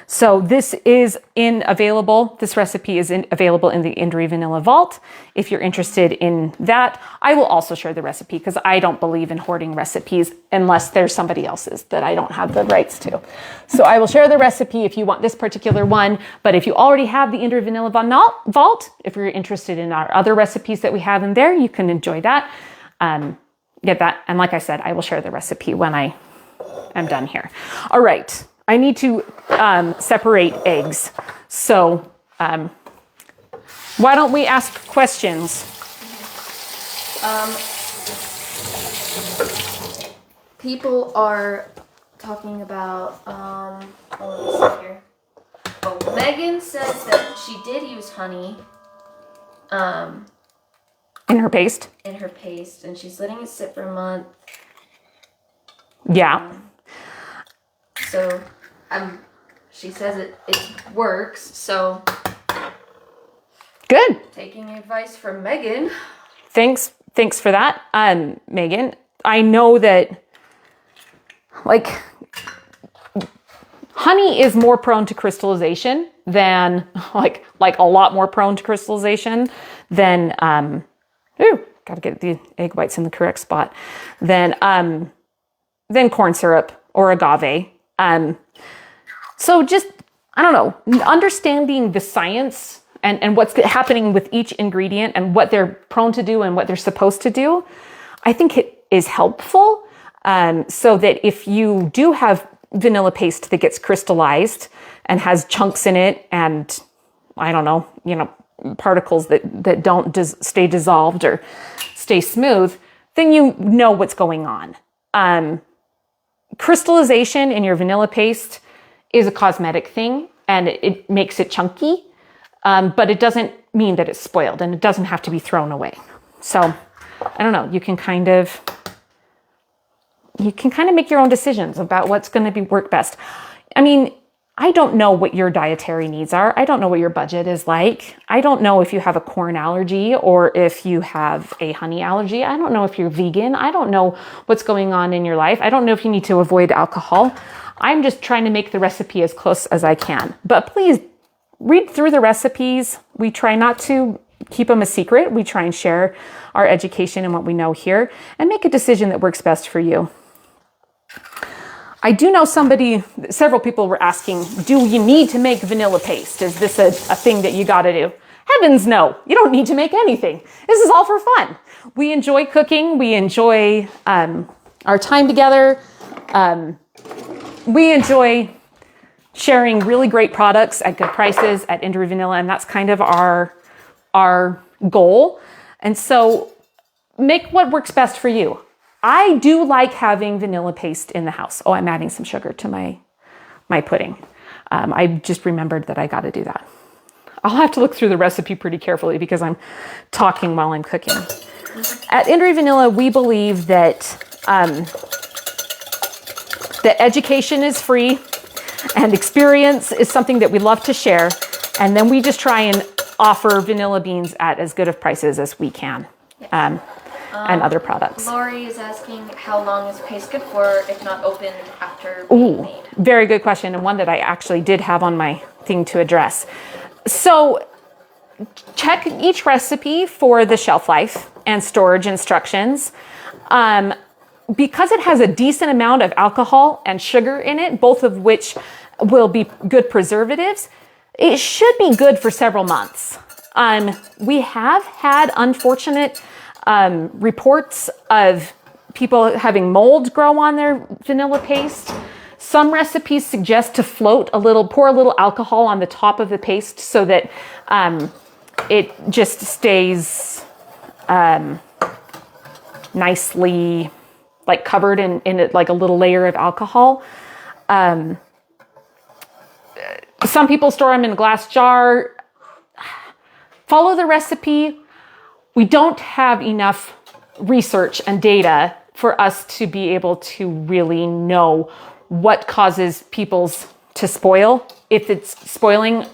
So this is this recipe is available in the Indri Vanilla Vault. If you're interested in that, I will also share the recipe because I don't believe in hoarding recipes unless there's somebody else's that I don't have the rights to. So I will share the recipe if you want this particular one, but if you already have the Indri Vanilla Vault, if you're interested in our other recipes that we have in there, you can enjoy that. Get that. And like I said, I will share the recipe when I am done here. All right. I need to separate eggs. So why don't we ask questions? People are talking about, let me see here. Oh, Megan says that she did use honey In her paste? in her paste, and she's letting it sit for a month. Yeah. So, she says it works. So, Good. taking advice from Megan. Thanks for that, Megan. I know that, like, honey is more prone to crystallization than, like a lot more prone to crystallization than, gotta get the egg whites in the correct spot, than corn syrup or agave. So just, I don't know, understanding the science and what's happening with each ingredient and what they're prone to do and what they're supposed to do, I think it is helpful. So that if you do have vanilla paste that gets crystallized and has chunks in it and, I don't know, particles that don't stay dissolved or stay smooth, then you know what's going on. Crystallization in your vanilla paste is a cosmetic thing and it makes it chunky, but it doesn't mean that it's spoiled and it doesn't have to be thrown away. So I don't know, you can kind of make your own decisions about what's going to be work best. I mean, I don't know what your dietary needs are. I don't know what your budget is like. I don't know if you have a corn allergy or if you have a honey allergy. I don't know if you're vegan. I don't know what's going on in your life. I don't know if you need to avoid alcohol. I'm just trying to make the recipe as close as I can. But please read through the recipes. We try not to keep them a secret. We try and share our education and what we know here and make a decision that works best for you. I do know several people were asking, do you need to make vanilla paste? Is this a thing that you got to do? Heavens no, you don't need to make anything. This is all for fun. We enjoy cooking. We enjoy our time together. We enjoy sharing really great products at good prices at Indra Vanilla, and that's kind of our goal. And so make what works best for you. I do like having vanilla paste in the house. Oh, I'm adding some sugar to my pudding. I just remembered that I got to do that. I'll have to look through the recipe pretty carefully because I'm talking while I'm cooking. At Indra Vanilla, we believe that that education is free and experience is something that we love to share. And then we just try and offer vanilla beans at as good of prices as we can. Yes. And other products. Lori is asking, how long is paste good for if not opened after being made? Very good question, and one that I actually did have on my thing to address. So check each recipe for the shelf life and storage instructions. Because it has a decent amount of alcohol and sugar in it, both of which will be good preservatives, it should be good for several months. We have had unfortunate reports of people having mold grow on their vanilla paste. Some recipes suggest to pour a little alcohol on the top of the paste so that it just stays nicely like covered in it, like a little layer of alcohol. Some people store them in a glass jar. Follow the recipe. We don't have enough research and data for us to be able to really know what causes people's to spoil. If it's spoiling,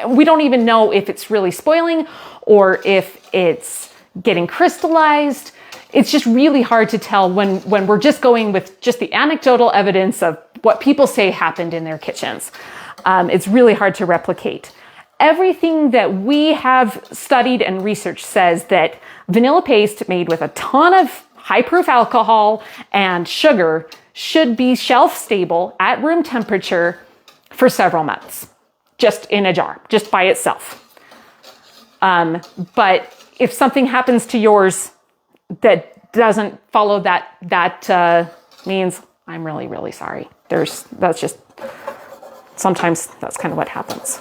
we don't even know if it's really spoiling or if it's getting crystallized. It's just really hard to tell when we're just going with just the anecdotal evidence of what people say happened in their kitchens. It's really hard to replicate. Everything that we have studied and researched says that vanilla paste made with a ton of high-proof alcohol and sugar should be shelf-stable at room temperature for several months, just in a jar, just by itself. But if something happens to yours that doesn't follow that means I'm really, really sorry. Sometimes that's kind of what happens.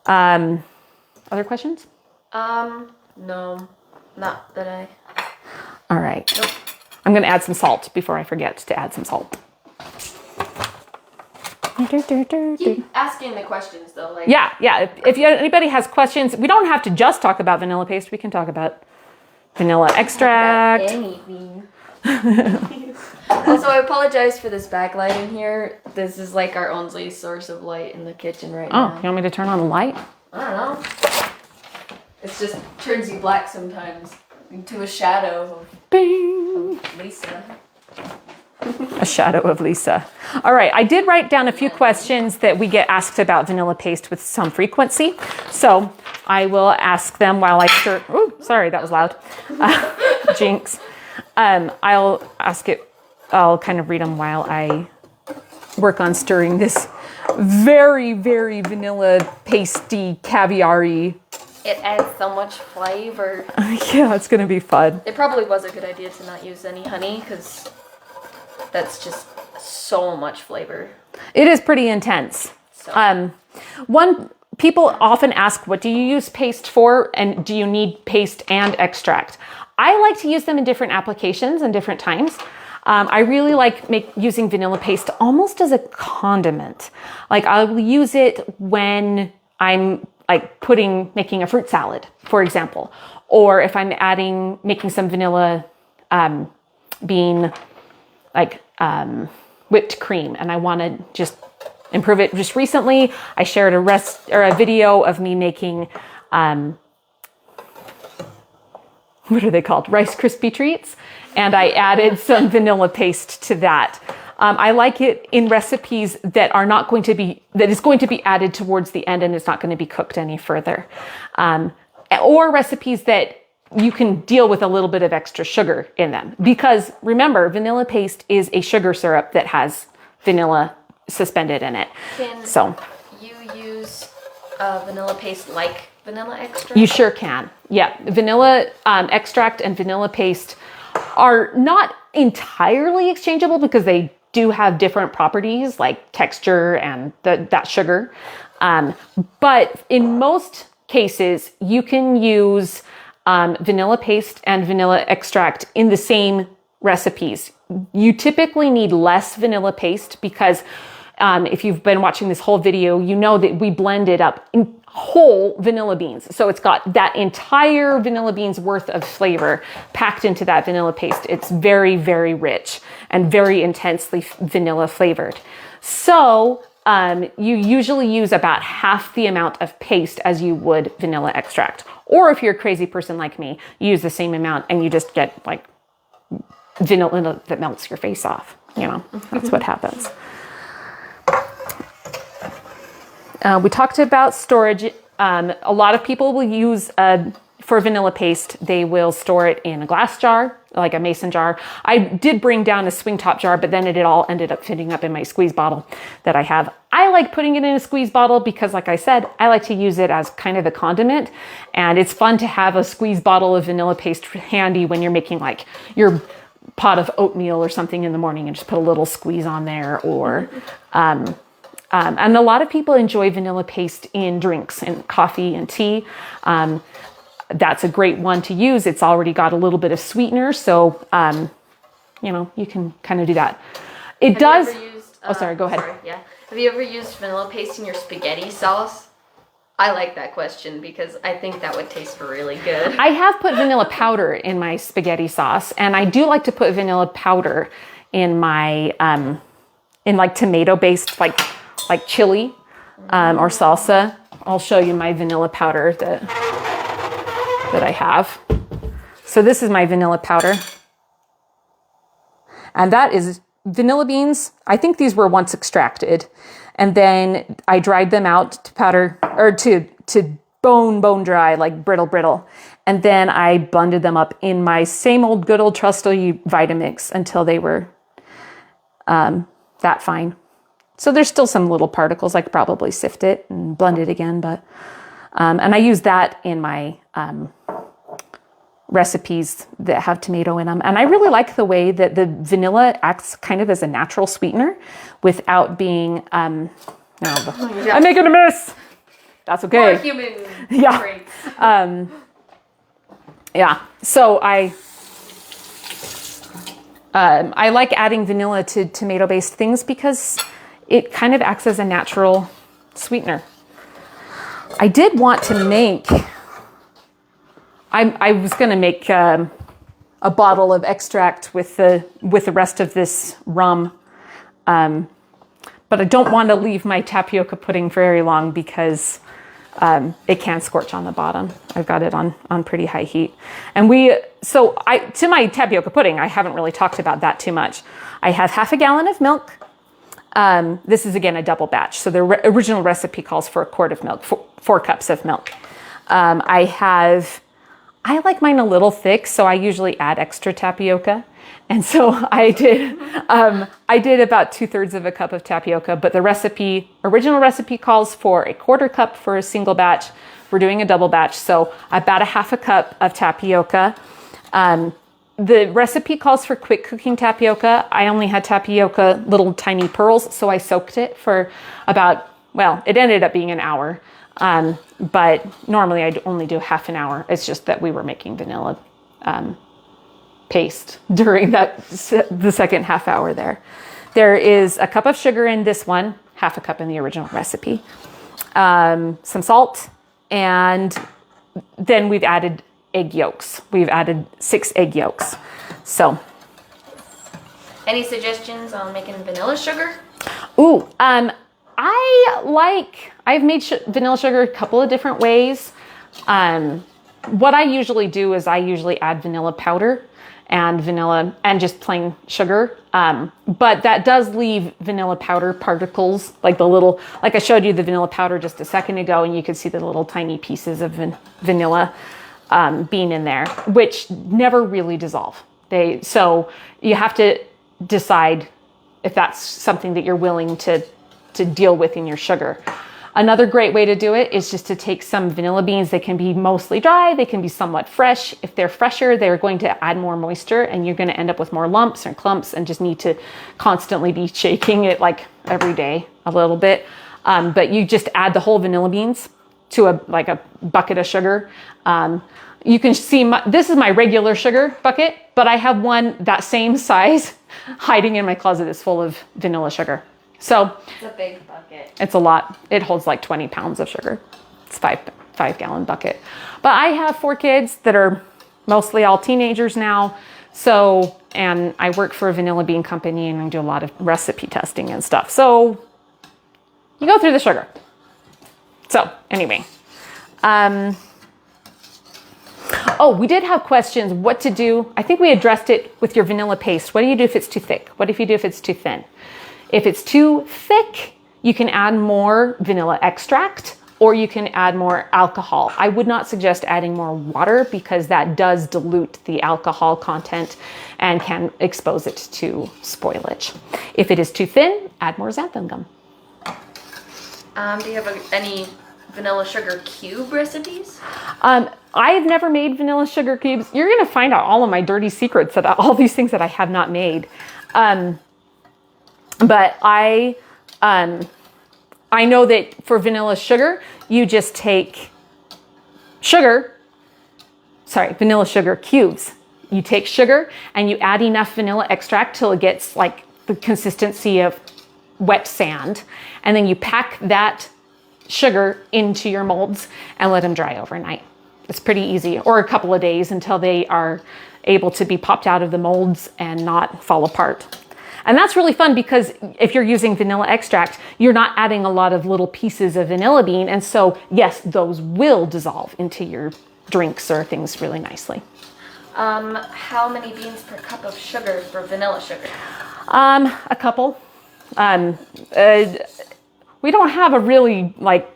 Other questions? No, not that I. All right. Nope. I'm going to add some salt before I forget to add some salt. Keep asking the questions though. Like. Yeah. If anybody has questions, we don't have to just talk about vanilla paste. We can talk about vanilla extract. Anything. Also, I apologize for this backlight in here. This is like our only source of light in the kitchen right now. Oh, you want me to turn on the light? I don't know. It's just turns you black sometimes into a shadow of Lisa. A shadow of Lisa. All right, I did write down a few questions that we get asked about vanilla paste with some frequency. So I will ask them while I stir. Ooh, sorry, that was loud. Jinx. I'll kind of read them while I work on stirring this very, very vanilla pasty, caviar-y. It adds so much flavor. Yeah, it's going to be fun. It probably was a good idea to not use any honey because that's just so much flavor. It is pretty intense. So. People often ask, what do you use paste for? And do you need paste and extract? I like to use them in different applications and different times. I really like using vanilla paste almost as a condiment. Like I'll use it when I'm like making a fruit salad, for example, or if I'm making some vanilla bean like whipped cream and I want to just improve it. Just recently, I shared a video of me making what are they called? Rice Krispie treats, and I added some vanilla paste to that. I like it in recipes that is going to be added towards the end and it's not going to be cooked any further. Or recipes that you can deal with a little bit of extra sugar in them. Because remember, vanilla paste is a sugar syrup that has vanilla suspended in it. Can you use vanilla paste like vanilla extract? You sure can. Yeah, vanilla extract and vanilla paste are not entirely exchangeable because they do have different properties like texture and that sugar. But in most cases, you can use vanilla paste and vanilla extract in the same recipes. You typically need less vanilla paste because if you've been watching this whole video, you know that we blended up in whole vanilla beans. So it's got that entire vanilla beans worth of flavor packed into that vanilla paste. It's very, very rich and very intensely vanilla flavored. So you usually use about half the amount of paste as you would vanilla extract. Or if you're a crazy person like me, you use the same amount and you just get like vanilla that melts your face off. You know, that's what happens. We talked about storage. A lot of people will use, for vanilla paste, they will store it in a glass jar, like a mason jar. I did bring down a swing top jar, but then it all ended up fitting up in my squeeze bottle that I have. I like putting it in a squeeze bottle because, like I said, I like to use it as kind of a condiment. And it's fun to have a squeeze bottle of vanilla paste handy when you're making like your pot of oatmeal or something in the morning and just put a little squeeze on there, or... and a lot of people enjoy vanilla paste in drinks, in coffee and tea. That's a great one to use. It's already got a little bit of sweetener, so you know, you can kind of do that. It does. Oh, sorry. Go ahead. Sorry, yeah. Have you ever used vanilla paste in your spaghetti sauce? I like that question because I think that would taste really good. I have put vanilla powder in my spaghetti sauce, and I do like to put vanilla powder in my in like tomato-based like chili or salsa. I'll show you my vanilla powder that I have. So this is my vanilla powder. And that is vanilla beans. I think these were once extracted. And then I dried them out to powder, or to bone dry, like brittle. And then I blended them up in my same old good old trusty Vitamix until they were that fine. So there's still some little particles. I could probably sift it and blend it again, but and I use that in my recipes that have tomato in them. And I really like the way that the vanilla acts kind of as a natural sweetener without being I'm making a mess. That's okay. More human traits. Yeah. So I like adding vanilla to tomato-based things because it kind of acts as a natural sweetener. I did want to make, I was going to make a bottle of extract with the rest of this rum, but I don't want to leave my tapioca pudding for very long because it can scorch on the bottom. I've got it on pretty high heat. And to my tapioca pudding, I haven't really talked about that too much. I have half a gallon of milk. This is again a double batch. So the original recipe calls for a quart of milk, 4 cups of milk. I like mine a little thick, so I usually add extra tapioca. And so I did about 2/3 of a cup of tapioca, but the original recipe calls for a 1/4 cup for a single batch. We're doing a double batch, so about a half a cup of tapioca. The recipe calls for quick cooking tapioca. I only had tapioca, little tiny pearls, so I soaked it for it ended up being an hour. But normally I'd only do half an hour. It's just that we were making vanilla paste during the second half hour there. There is a cup of sugar in this one, half a cup in the original recipe. Some salt, And then we've added egg yolks. We've added 6 egg yolks. So. Any suggestions on making vanilla sugar? Ooh, I've made vanilla sugar a couple of different ways. What I usually do is I usually add vanilla powder and vanilla and just plain sugar. But that does leave vanilla powder particles, like I showed you the vanilla powder just a second ago, and you could see the little tiny pieces of vanilla being in there, which never really dissolve. So you have to decide if that's something that you're willing to deal with in your sugar. Another great way to do it is just to take some vanilla beans. They can be mostly dry, they can be somewhat fresh. If they're fresher, they're going to add more moisture, and you're going to end up with more lumps and clumps and just need to constantly be shaking it like every day a little bit. But you just add the whole vanilla beans to a bucket of sugar. You can see this is my regular sugar bucket, but I have one that same size hiding in my closet that's full of vanilla sugar. So it's a big bucket. It's a lot. It holds like 20 pounds of sugar. It's a 5-gallon bucket. But I have 4 kids that are mostly all teenagers now. So, and I work for a vanilla bean company and I do a lot of recipe testing and stuff. So you go through the sugar. So anyway, oh, we did have questions what to do. I think we addressed it with your vanilla paste. What do you do if it's too thick? What if you do if it's too thin? If it's too thick, you can add more vanilla extract or you can add more alcohol. I would not suggest adding more water because that does dilute the alcohol content and can expose it to spoilage. If it is too thin, add more xanthan gum. Do you have any vanilla sugar cube recipes? I've never made vanilla sugar cubes. You're going to find out all of my dirty secrets about all these things that I have not made. But I know that for vanilla sugar, you just take vanilla sugar cubes. You take sugar and you add enough vanilla extract till it gets like the consistency of wet sand. And then you pack that sugar into your molds and let them dry overnight. It's pretty easy, or a couple of days until they are able to be popped out of the molds and not fall apart. And that's really fun because if you're using vanilla extract, you're not adding a lot of little pieces of vanilla bean. And so, yes, those will dissolve into your drinks or things really nicely. How many beans per cup of sugar for vanilla sugar? A couple. We don't have a really like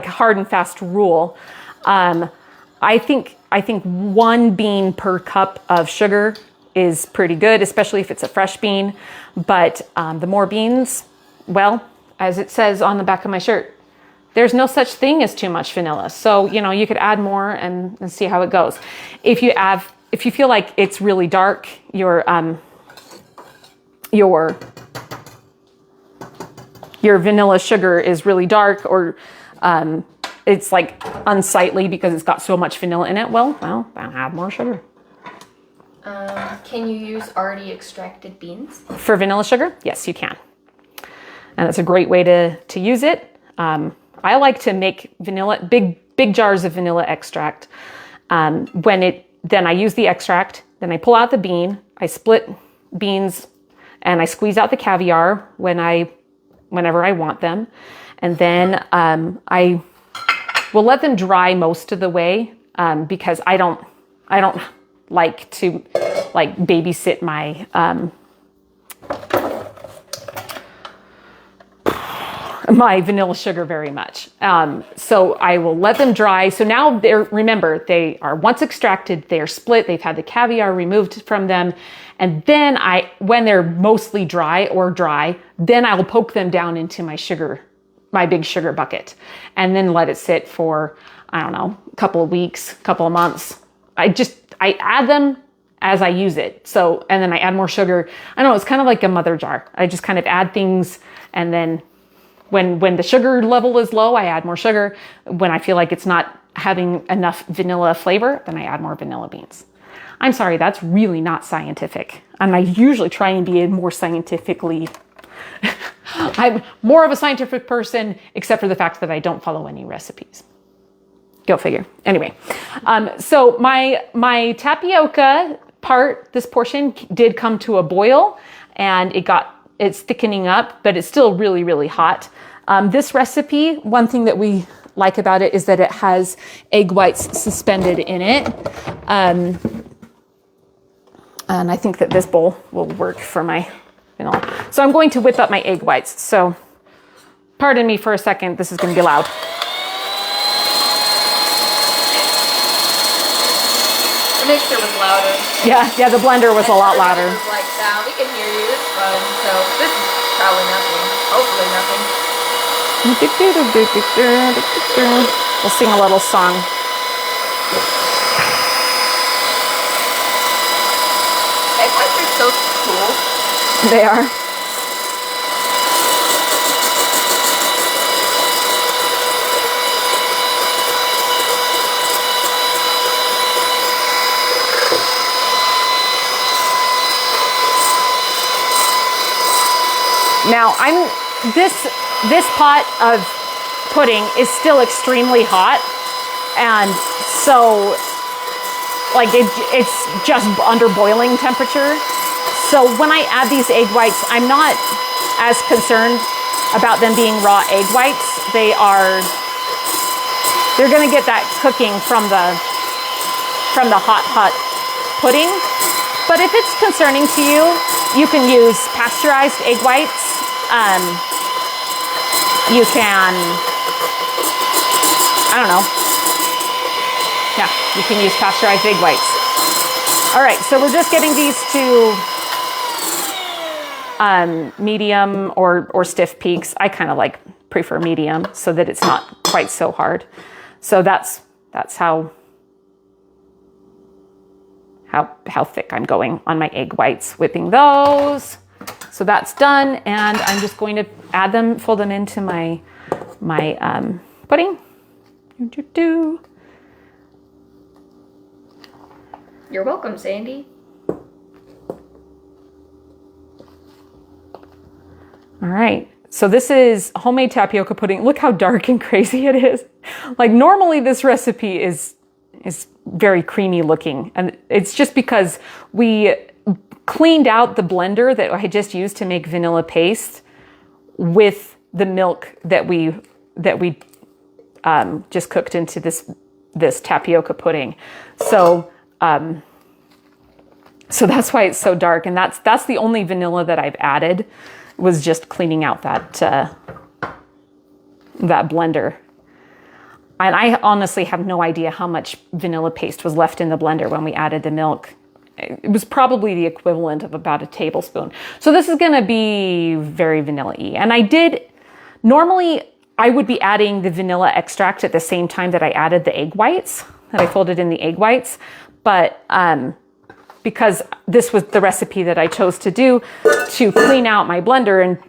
hard and fast rule. I think 1 bean per cup of sugar is pretty good, especially if it's a fresh bean. But the more beans, well, as it says on the back of my shirt, there's no such thing as too much vanilla. So, you could add more and see how it goes. If you feel like it's really dark, your vanilla sugar is really dark, or it's like unsightly because it's got so much vanilla in it, well, add more sugar. Can you use already extracted beans? For vanilla sugar? Yes, you can. And it's a great way to use it. I like to make big jars of vanilla extract. Then I use the extract, then I pull out the bean, I split beans, and I squeeze out the caviar whenever I want them. And then I will let them dry most of the way because I don't like to babysit my my vanilla sugar very much. So I will let them dry. So now they are once extracted, they are split, they've had the caviar removed from them. And then when they're mostly dry, then I will poke them down into my big sugar bucket and then let it sit for, I don't know, a couple of weeks, couple of months. I add them as I use it. So, and then I add more sugar. I don't know, it's kind of like a mother jar. I just kind of add things, and then when the sugar level is low, I add more sugar. When I feel like it's not having enough vanilla flavor, then I add more vanilla beans. I'm sorry, that's really not scientific. And I usually try and be more scientifically I'm more of a scientific person, except for the fact that I don't follow any recipes. Go figure. Anyway, so my tapioca part, this portion did come to a boil, and it's thickening up, but it's still really, really hot. This recipe, one thing that we like about it is that it has egg whites suspended in it. And I think that this bowl will work for my vanilla. So I'm going to whip up my egg whites. So pardon me for a second, this is going to be loud. The mixer was louder. Yeah, the blender was a lot louder. It was like, sound, we can hear you, it's fun. So this is probably nothing. Hopefully nothing. We'll sing a little song. Egg whites are so cool. They are. Now this pot of pudding is still extremely hot, and so like it's just under boiling temperature. So when I add these egg whites, I'm not as concerned about them being raw egg whites. They're gonna get that cooking from the hot pudding. But if it's concerning to you, you can use pasteurized egg whites. You can, I don't know. Yeah, you can use pasteurized egg whites. All right, so we're just getting these to medium or stiff peaks. I kind of prefer medium so that it's not quite so hard. So that's how thick I'm going on my egg whites, whipping those. So that's done, and I'm just going to fold them into my pudding. You're welcome, Sandy. All right, so this is homemade tapioca pudding. Look how dark and crazy it is. Like normally this recipe is very creamy looking, and it's just because we cleaned out the blender that I had just used to make vanilla paste with the milk that we just cooked into this tapioca pudding. So that's why it's so dark, and that's the only vanilla that I've added, was just cleaning out that blender. And I honestly have no idea how much vanilla paste was left in the blender when we added the milk. It was probably the equivalent of about a tablespoon. So this is going to be very vanilla-y. And normally I would be adding the vanilla extract at the same time that I added the egg whites, that I folded in the egg whites. But because this was the recipe that I chose to do to clean out my blender, and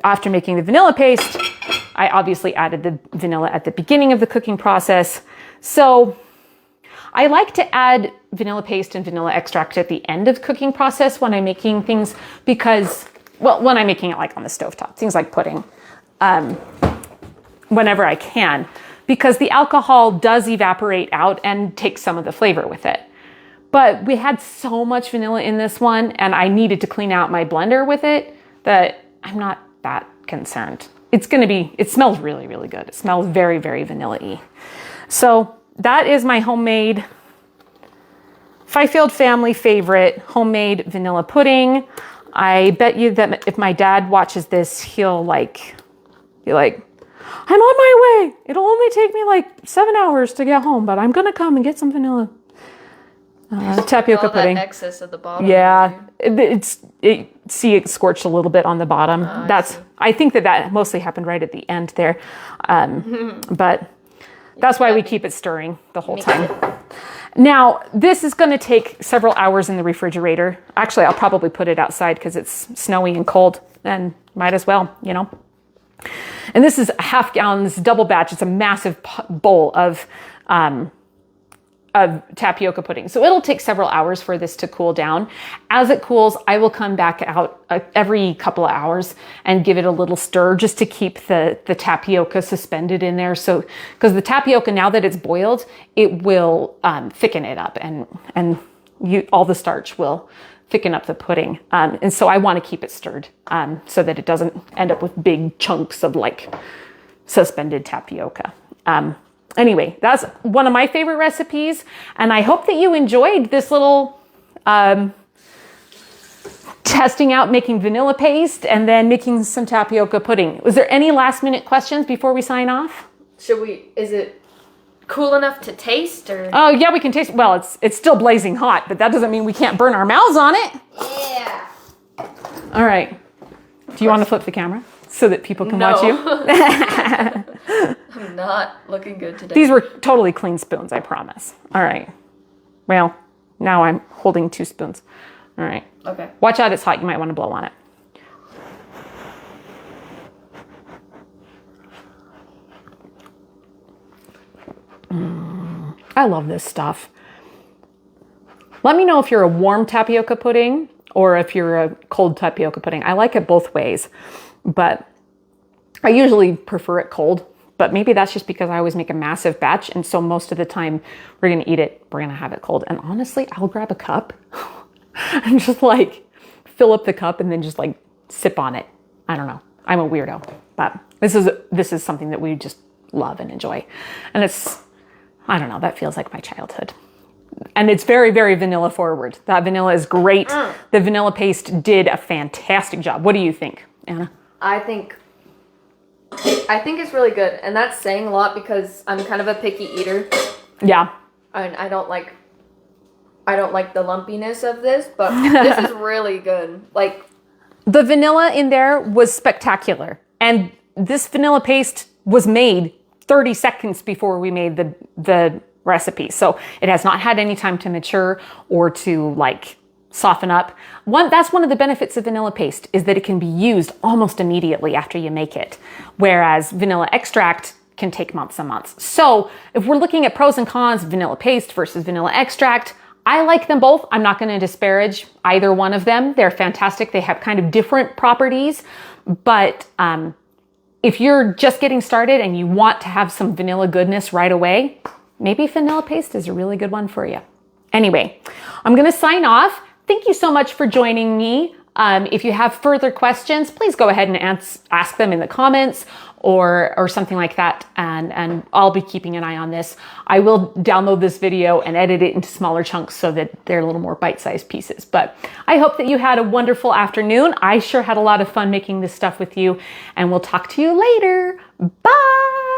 after making the vanilla paste, I obviously added the vanilla at the beginning of the cooking process. So I like to add vanilla paste and vanilla extract at the end of the cooking process when I'm making things, because, well, when I'm making it like on the stovetop, things like pudding, whenever I can, because the alcohol does evaporate out and take some of the flavor with it. But we had so much vanilla in this one, and I needed to clean out my blender with it, that I'm not that concerned. It smells really, really good. It smells very, very vanilla-y. So that is my homemade Fifield family favorite homemade vanilla pudding. I bet you that if my dad watches this, he'll be like, I'm on my way. It'll only take me 7 hours to get home, but I'm going to come and get some vanilla tapioca pudding. That excess at the bottom. Yeah, see it scorched a little bit on the bottom. I think that mostly happened right at the end there. But that's why we keep it stirring the whole time. Now, this is going to take several hours in the refrigerator. Actually, I'll probably put it outside because it's snowy and cold, and might as well, And this is a half gallon, this is double batch. It's a massive bowl of of tapioca pudding. So it'll take several hours for this to cool down. As it cools, I will come back out every couple of hours and give it a little stir just to keep the tapioca suspended in there. So, because the tapioca, now that it's boiled, it will thicken it up, and all the starch will thicken up the pudding. And so I want to keep it stirred so that it doesn't end up with big chunks of like suspended tapioca. Anyway, that's one of my favorite recipes, and I hope that you enjoyed this little testing out making vanilla paste and then making some tapioca pudding. Was there any last minute questions before we sign off? Is it cool enough to taste, or? Oh yeah, we can taste. Well, it's still blazing hot, but that doesn't mean we can't burn our mouths on it. Yeah. All right. Do you want to flip the camera so that people can watch you? I'm not looking good today. These were totally clean spoons, I promise. All right. Well, now I'm holding 2 spoons. All right. Okay. Watch out, it's hot. You might want to blow on it. I love this stuff. Let me know if you're a warm tapioca pudding or if you're a cold tapioca pudding. I like it both ways, but I usually prefer it cold. But maybe that's just because I always make a massive batch, and so most of the time we're gonna eat it, we're gonna have it cold. And honestly, I'll grab a cup and just like fill up the cup and then just like sip on it. I don't know. I'm a weirdo, but this is something that we just love and enjoy. And it's, I don't know, that feels like my childhood. And it's very, very vanilla forward. That vanilla is great. The vanilla paste did a fantastic job. What do you think, Anna? I think it's really good, and that's saying a lot because I'm kind of a picky eater. Yeah. And I don't like the lumpiness of this, but this is really good. Like, the vanilla in there was spectacular. And this vanilla paste was made 30 seconds before we made the recipe. So it has not had any time to mature or to like soften up. That's one of the benefits of vanilla paste, is that it can be used almost immediately after you make it. Whereas vanilla extract can take months and months. So if we're looking at pros and cons, vanilla paste versus vanilla extract, I like them both. I'm not going to disparage either one of them. They're fantastic. They have kind of different properties, but if you're just getting started and you want to have some vanilla goodness right away, maybe vanilla paste is a really good one for you. Anyway, I'm going to sign off. Thank you so much for joining me. If you have further questions, please go ahead and ask them in the comments or something like that. And I'll be keeping an eye on this. I will download this video and edit it into smaller chunks so that they're a little more bite-sized pieces. But I hope that you had a wonderful afternoon. I sure had a lot of fun making this stuff with you, and we'll talk to you later. Bye.